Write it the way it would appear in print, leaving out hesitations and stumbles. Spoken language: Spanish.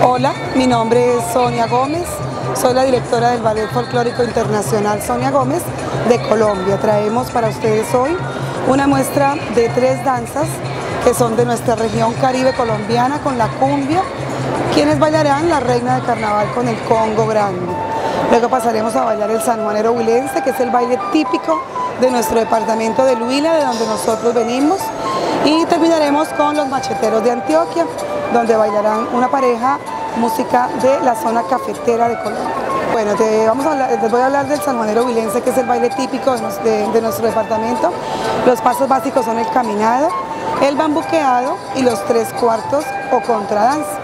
Hola, mi nombre es Sonia Gómez, soy la directora del Ballet Folclórico Internacional Sonia Gómez de Colombia. Traemos para ustedes hoy una muestra de 3 danzas que son de nuestra región caribe colombiana con la cumbia, quienes bailarán la reina de carnaval con el congo grande. Luego pasaremos a bailar el sanjuanero huilense, que es el baile típico de nuestro departamento del Huila, de donde nosotros venimos, y terminaremos con los macheteros de Antioquia, donde bailarán una pareja música de la zona cafetera de Colombia. Bueno, les voy a hablar del sanjuanero huilense, que es el baile típico de nuestro departamento. Los pasos básicos son el caminado, el bambuqueado y los 3/4 o contradanza.